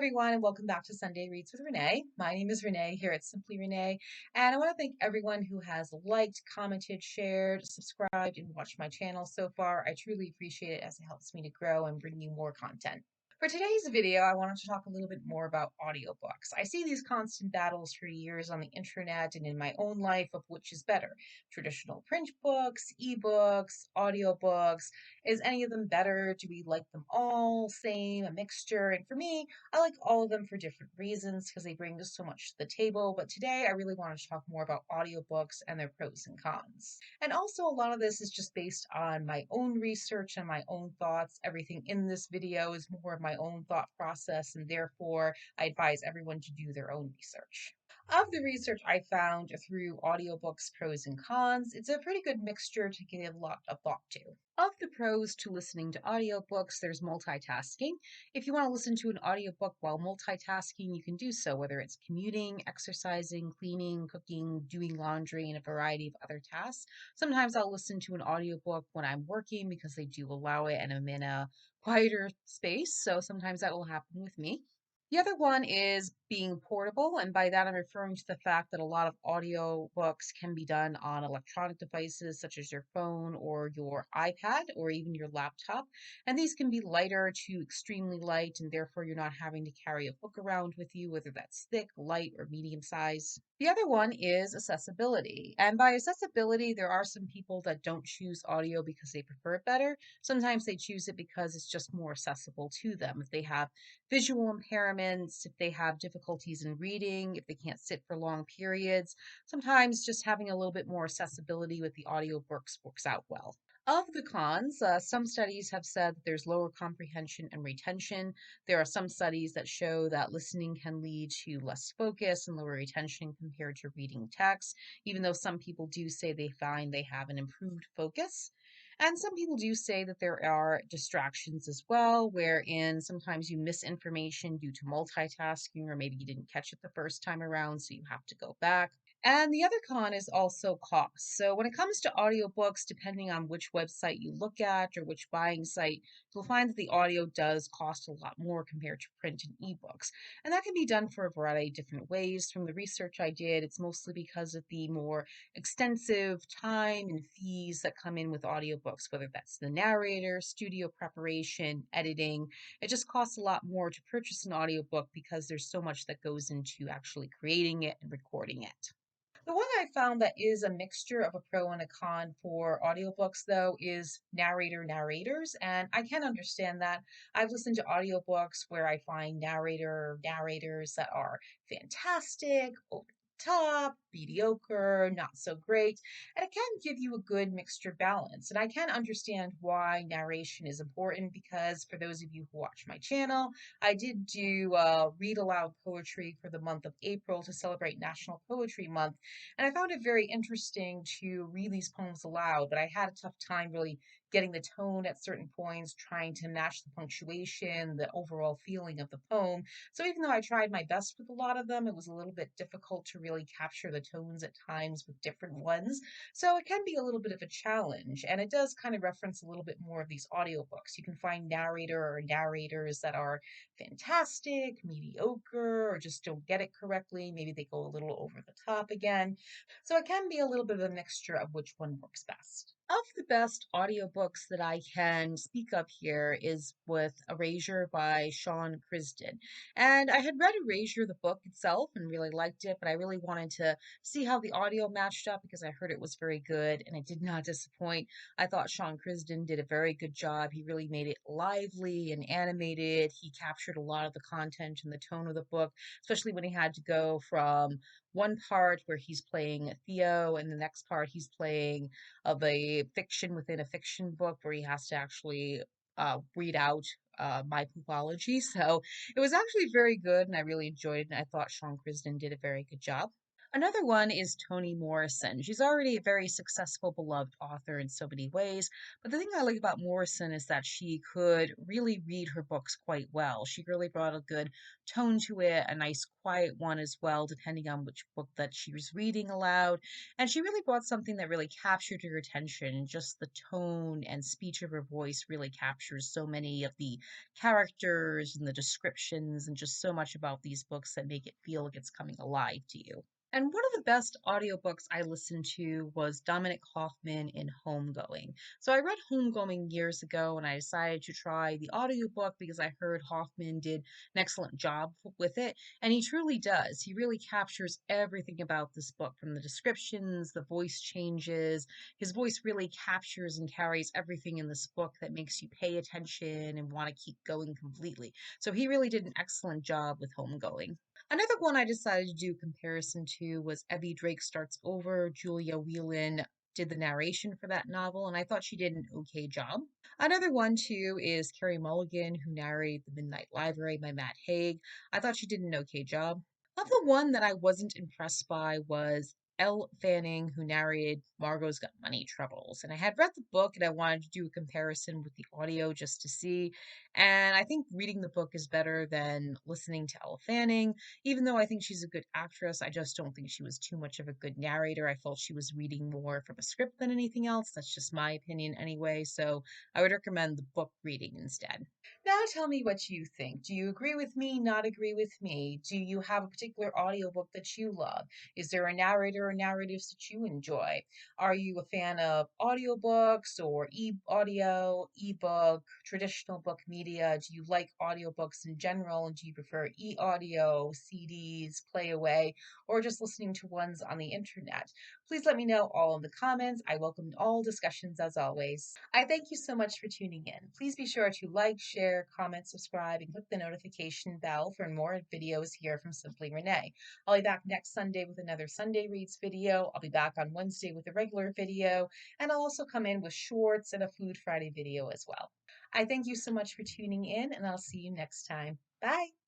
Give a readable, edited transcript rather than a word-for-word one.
everyone, and welcome back to Sunday Reads with Renee. My name is Renee here at Simply Renee, and I want to thank everyone who has liked, commented, shared, subscribed, and watched my channel so far. I truly appreciate it as it helps me to grow and bring you more content. For today's video, I wanted to talk a little bit more about audiobooks. I see these constant battles for years on the internet and in my own life of which is better. Traditional print books, ebooks, audiobooks. Is any of them better? Do we like them all? Same, a mixture? And for me, I like all of them for different reasons because they bring so much to the table. But today I really wanted to talk more about audiobooks and their pros and cons. And also, a lot of this is just based on my own research and my own thoughts. Everything in this video is more of my own thought process, and therefore, I advise everyone to do their own research. Of the research I found through audiobooks pros and cons, it's a pretty good mixture to give a lot of thought to. Of the pros to listening to audiobooks, there's multitasking. If you want to listen to an audiobook while multitasking, you can do so, whether it's commuting, exercising, cleaning, cooking, doing laundry, and a variety of other tasks. Sometimes I'll listen to an audiobook when I'm working because they do allow it and I'm in a quieter space, so sometimes that will happen with me. The other one is being portable, and by that I'm referring to the fact that a lot of audiobooks can be done on electronic devices such as your phone or your iPad or even your laptop. And these can be lighter to extremely light, and therefore you're not having to carry a book around with you, whether that's thick, light, or medium size. The other one is accessibility. And by accessibility, there are some people that don't choose audio because they prefer it better. Sometimes they choose it because it's just more accessible to them. If they have visual impairments, if they have difficulties in reading, if they can't sit for long periods. Sometimes just having a little bit more accessibility with the audiobooks works out well. Of the cons, some studies have said that there's lower comprehension and retention. There are some studies that show that listening can lead to less focus and lower retention compared to reading text, even though some people do say they find they have an improved focus. And some people do say that there are distractions as well, wherein sometimes you miss information due to multitasking, or maybe you didn't catch it the first time around, so you have to go back. And the other con is also cost. So when it comes to audiobooks, depending on which website you look at or which buying site, you'll find that the audio does cost a lot more compared to print and ebooks. And that can be done for a variety of different ways. From the research I did, it's mostly because of the more extensive time and fees that come in with audiobooks, whether that's the narrator, studio preparation, editing. It just costs a lot more to purchase an audiobook because there's so much that goes into actually creating it and recording it. The one I found that is a mixture of a pro and a con for audiobooks, though, is narrators, and I can understand that. I've listened to audiobooks where I find narrators that are fantastic, over the top, mediocre, not so great, and it can give you a good mixture balance. And I can understand why narration is important because for those of you who watch my channel, I did do read aloud poetry for the month of April to celebrate National Poetry Month, and I found it very interesting to read these poems aloud, but I had a tough time really getting the tone at certain points, trying to match the punctuation, the overall feeling of the poem. So even though I tried my best with a lot of them, it was a little bit difficult to really capture the tones at times with different ones. So it can be a little bit of a challenge, and it does kind of reference a little bit more of these audiobooks. You can find narrator or narrators that are fantastic, mediocre, or just don't get it correctly. Maybe they go a little over the top again. So it can be a little bit of a mixture of which one works best. Of the best audiobooks that I can speak of here is with Erasure by Sean Crisden. And I had read Erasure, the book itself, and really liked it, but I really wanted to see how the audio matched up because I heard it was very good and it did not disappoint. I thought Sean Crisden did a very good job. He really made it lively and animated. He captured a lot of the content and the tone of the book, especially when he had to go from one part where he's playing Theo, and the next part he's playing of a fiction within a fiction book where he has to actually read out my poopology. So it was actually very good, and I really enjoyed it. And I thought Sean Crisden did a very good job. Another one is Toni Morrison. She's already a very successful, beloved author in so many ways. But the thing I like about Morrison is that she could really read her books quite well. She really brought a good tone to it, a nice, quiet one as well, depending on which book that she was reading aloud. And she really brought something that really captured your attention. Just the tone and speech of her voice really captures so many of the characters and the descriptions, and just so much about these books that make it feel like it's coming alive to you. And one of the best audiobooks I listened to was Dominic Hoffman in Homegoing. So I read Homegoing years ago and I decided to try the audiobook because I heard Hoffman did an excellent job with it. And he truly does. He really captures everything about this book, from the descriptions, the voice changes. His voice really captures and carries everything in this book that makes you pay attention and want to keep going completely. So he really did an excellent job with Homegoing. Another one I decided to do comparison to was Evie Drake Starts Over. Julia Whelan did the narration for that novel, and I thought she did an okay job. Another one, too, is Carrie Mulligan, who narrated The Midnight Library by Matt Haig. I thought she did an okay job. Of the one that I wasn't impressed by was Elle Fanning, who narrated Margot's Got Money Troubles. And I had read the book and I wanted to do a comparison with the audio just to see. And I think reading the book is better than listening to Elle Fanning. Even though I think she's a good actress, I just don't think she was too much of a good narrator. I felt she was reading more from a script than anything else. That's just my opinion anyway. So I would recommend the book reading instead. Now tell me what you think. Do you agree with me, not agree with me? Do you have a particular audiobook that you love? Is there a narrator or narratives that you enjoy? Are you a fan of audiobooks or audio, ebook, traditional book media? Do you like audiobooks in general? And do you prefer e-audio, CDs, playaway, or just listening to ones on the internet? Please let me know all in the comments. I welcome all discussions as always. I thank you so much for tuning in. Please be sure to like, share, comment, subscribe, and click the notification bell for more videos here from Simply Renee. I'll be back next Sunday with another Sunday Reads video. I'll be back on Wednesday with a regular video, and I'll also come in with shorts and a Food Friday video as well. I thank you so much for tuning in, and I'll see you next time. Bye.